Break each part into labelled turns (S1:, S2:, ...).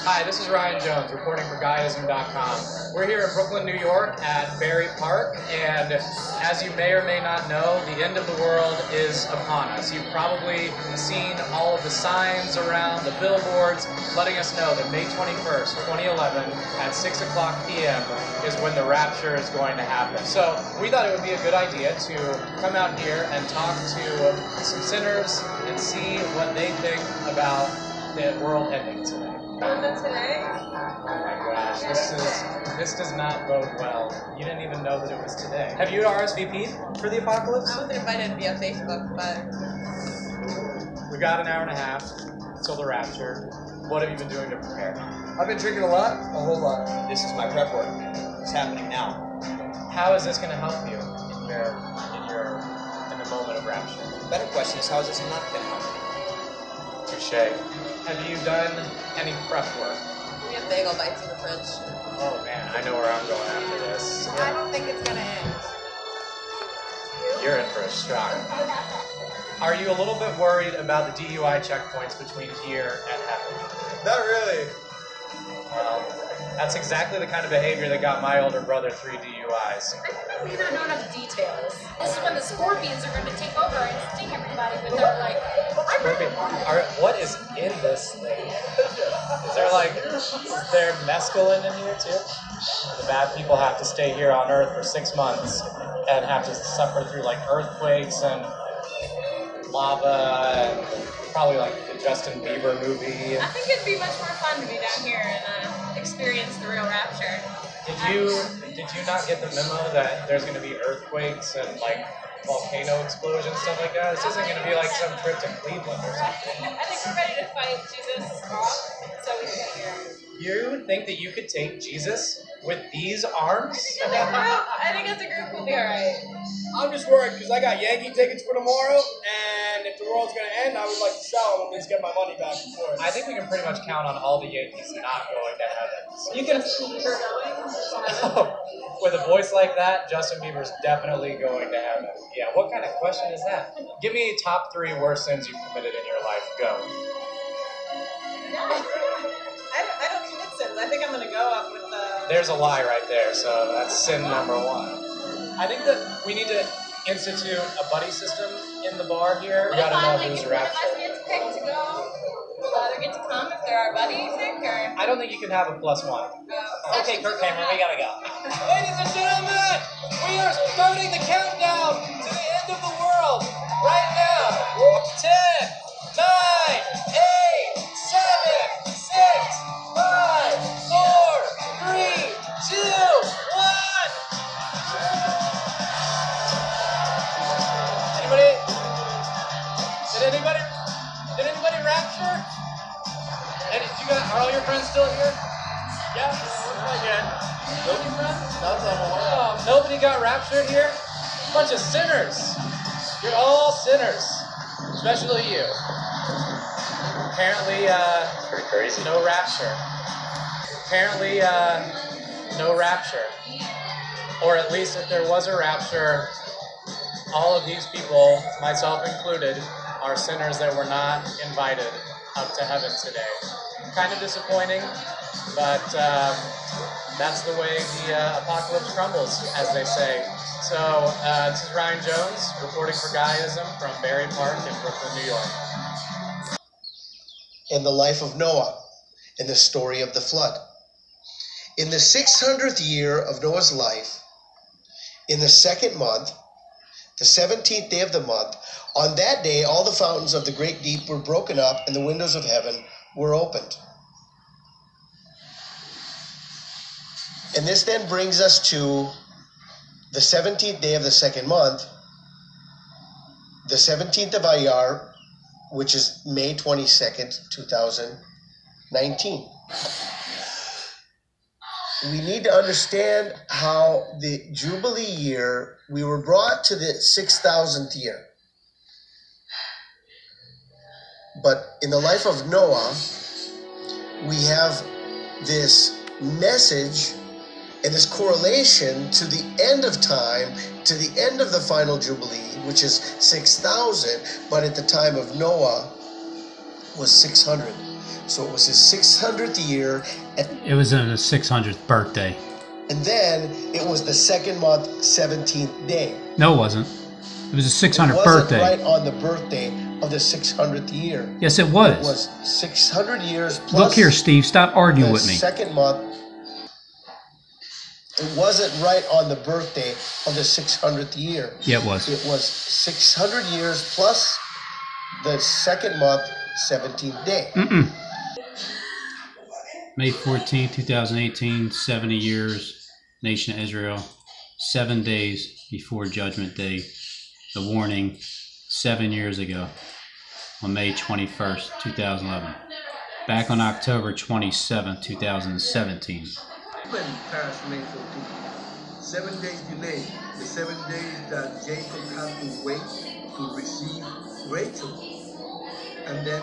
S1: Hi, this is Ryan Jones, reporting for GuyIsm.com. We're here in Brooklyn, New York at Berry Park, and as you may or may not know, the end of the world is upon us. You've probably seen all of the signs around, the billboards, letting us know that May 21st, 2011, at 6 o'clock p.m. is when the rapture is going to happen. So we thought it would be a good idea to come out here and talk to some sinners and see what they think about the world ending today.
S2: Today?
S1: Oh my gosh, this does not bode well. You didn't even know that it was today. Have you RSVP'd for the apocalypse?
S2: I wasn't invited via Facebook, but...
S1: We've got an hour and a half till the rapture. What have you been doing to prepare?
S3: I've been drinking a lot, a whole lot.
S4: This is my prep work. It's happening now.
S1: How is this going to help you in the moment of rapture?
S4: The better question is, how is this not going to help me?
S1: Touché. Have you done any prep work?
S2: We have bagel bites in the fridge.
S1: Oh man, I know where I'm going after this.
S2: I don't think it's gonna end.
S1: You're in for a shock. Are you a little bit worried about the DUI checkpoints between here and heaven?
S3: Not really.
S1: Well, that's exactly the kind of behavior that got my older brother 3 DUIs.
S5: I think we don't know enough details. This is when the scorpions are going to take over and sting everybody with their, like...
S1: What is in this thing? Is there mescaline in here too? The bad people have to stay here on Earth for 6 months and have to suffer through like earthquakes and lava and probably like the Justin Bieber movie.
S5: I think it'd be much more fun to be down here and experience the real rapture.
S1: Did you not get the memo that there's going to be earthquakes and like volcano explosions, stuff like that? This isn't going to be like some trip to Cleveland or something.
S5: I think we're ready to fight Jesus off, so we stay here.
S1: You think that you could take Jesus with these arms?
S5: I think as a group we'll be alright.
S3: I'm just worried because I got Yankee tickets for tomorrow, and if the world's going to end, I would like to sell them and at least get my money back before.
S1: I think we can pretty much count on all the Yankees not going to heaven. You can. With a voice like that, Justin Bieber's definitely going to heaven. Yeah, what kind of question is that? Give me top 3 worst sins you've committed in your life. Go.
S2: I don't commit sins. I think I'm gonna go up with the...
S1: There's a lie right there, so that's sin number 1. I think that we need to institute a buddy system in the bar here. We gotta know who's raptured.
S5: If one of us gets picked to go, will the other get to come if they're our buddy, you think? Or...
S1: I don't think you can have a +1.
S4: Okay, Kirk Cameron, we gotta go.
S1: Ladies and gentlemen, we are starting the countdown to the end of the world right now. 10, 9, 8, 7, 6, 5, 4, 3, 2, 1. Did anybody rapture? Are all your friends still here? Yeah, we're good. Nobody friends? Oh, nobody got raptured here? Bunch of sinners. You're all sinners, especially you. Apparently, pretty crazy. No rapture. Apparently, no rapture. Or at least if there was a rapture, all of these people, myself included, are sinners that were not invited up to heaven today. Kind of disappointing, but that's the way the apocalypse crumbles, as they say. So this is Ryan Jones, reporting for GuyIsm from Berry Park in Brooklyn, New York.
S6: In the life of Noah, in the story of the flood. In the 600th year of Noah's life, in the 2nd month, the 17th day of the month, on that day all the fountains of the great deep were broken up and the windows of heaven were opened. And this then brings us to the 17th day of the 2nd month, the 17th of Iyar, which is May 22nd, 2019. We need to understand how the Jubilee year, we were brought to the 6,000th year. But in the life of Noah, we have this message and this correlation to the end of time, to the end of the final Jubilee, which is 6,000, but at the time of Noah was 600. So it was his 600th year.
S7: It was his 600th birthday.
S6: And then it was the second month, 17th day.
S7: No, it wasn't. It was his 600th
S6: It wasn't
S7: birthday.
S6: right on the birthday of the 600th year.
S7: Yes, it was.
S6: It was 600 years plus.
S7: Look here, Steve. Stop arguing with me.
S6: Second month. It wasn't right on the birthday of the 600th year.
S7: Yeah, it was.
S6: It was 600 years plus the second month, 17th day.
S7: May 14th, 2018, 70 years, Nation of Israel, 7 days before Judgment Day. The warning, 7 years ago, on May 21st, 2011. Back on October 27th, 2017.
S8: When past May 14th, 7 days delay, the 7 days that Jacob had to wait to receive Rachel, and then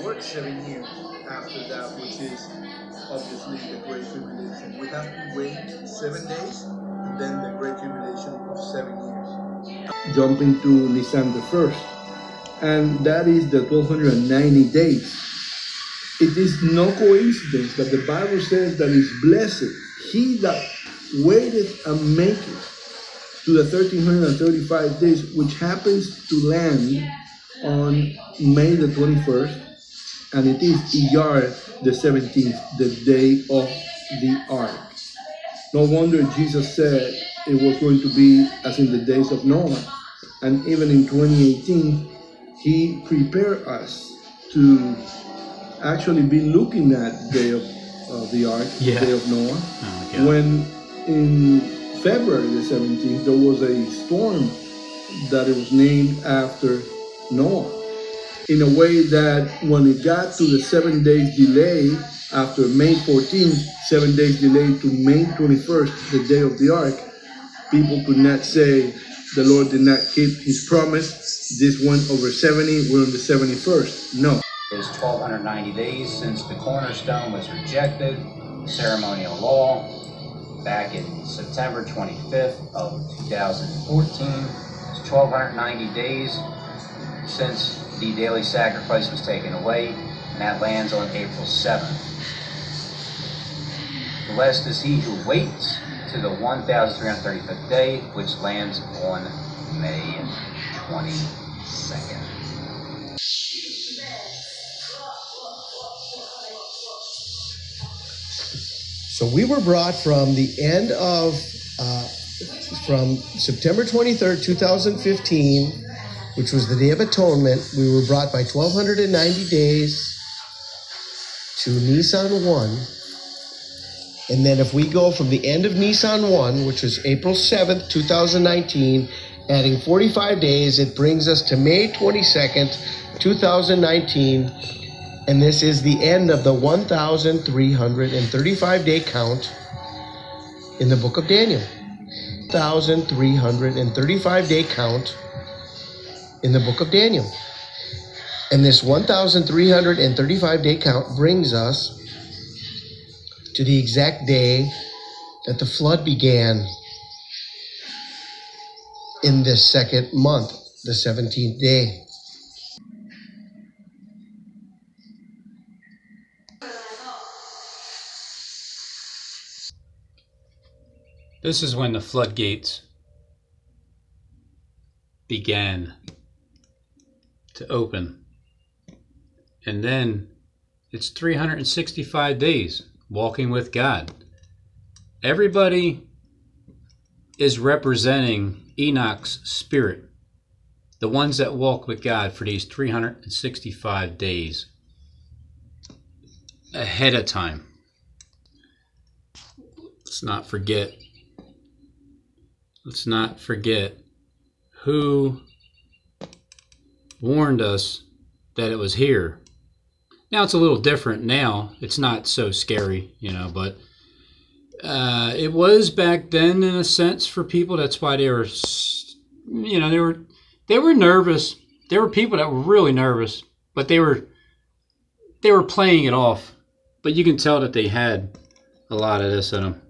S8: work 7 years after that, which is obviously the Great Tribulation. We have to wait 7 days, and then the Great Tribulation of 7 years. Jump into Nisan the 1st, and that is the 1290 days. It is no coincidence that the Bible says that is blessed he that waiteth and maketh to the 1335 days, which happens to land on May the 21st, and it is Iyar the 17th, the day of the ark. No wonder Jesus said it was going to be as in the days of Noah. And even in 2018, he prepared us to actually be looking at the day of the ark, the day of Noah.
S7: Oh,
S8: when in February the 17th, there was a storm that it was named after Noah. In a way that when it got to the 7 days delay after May 14th, 7 days delay to May 21st, the day of the ark, people could not say the Lord did not keep his promise. This went over 70, we're on the 71st. No.
S9: It is 1290 days since the cornerstone was rejected, ceremonial law, back in September 25th of 2014. It's 1290 days since the daily sacrifice was taken away, and that lands on April 7th. Blessed is he who waits to the 1335th day, which lands on May 22nd.
S6: So we were brought from the end of, from September 23rd, 2015, which was the Day of Atonement. We were brought by 1290 days to Nisan 1. And then if we go from the end of Nisan 1, which was April 7th, 2019, adding 45 days, it brings us to May 22nd, 2019. And this is the end of the 1,335-day count in the book of Daniel. 1,335-day count in the book of Daniel. And this 1,335-day count brings us to the exact day that the flood began in the second month, the 17th day.
S7: This is when the floodgates began to open. And then it's 365 days walking with God. Everybody is representing Enoch's spirit, the ones that walk with God for these 365 days ahead of time. Let's not forget who warned us that it was here. Now it's a little different now. It's not so scary, but it was back then in a sense for people. That's why they were, they were nervous. There were people that were really nervous, but they were playing it off. But you can tell that they had a lot of this in them.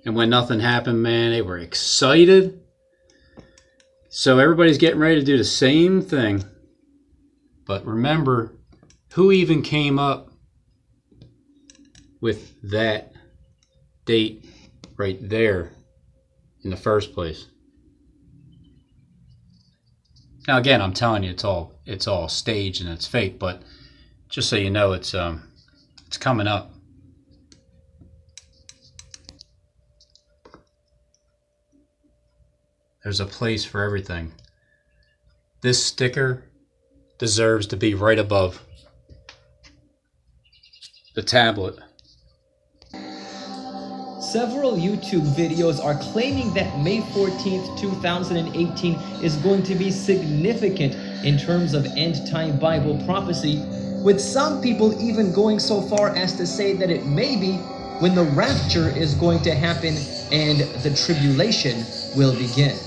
S7: And when nothing happened, man, they were excited. So everybody's getting ready to do the same thing. But remember, Who even came up with that date right there in the first place? Now again, I'm telling you, it's all staged and it's fake, but just so you know, it's coming up. There's a place for everything. This sticker deserves to be right above the tablet.
S10: Several YouTube videos are claiming that May 14th, 2018 is going to be significant in terms of end-time Bible prophecy, with some people even going so far as to say that it may be when the rapture is going to happen and the tribulation will begin.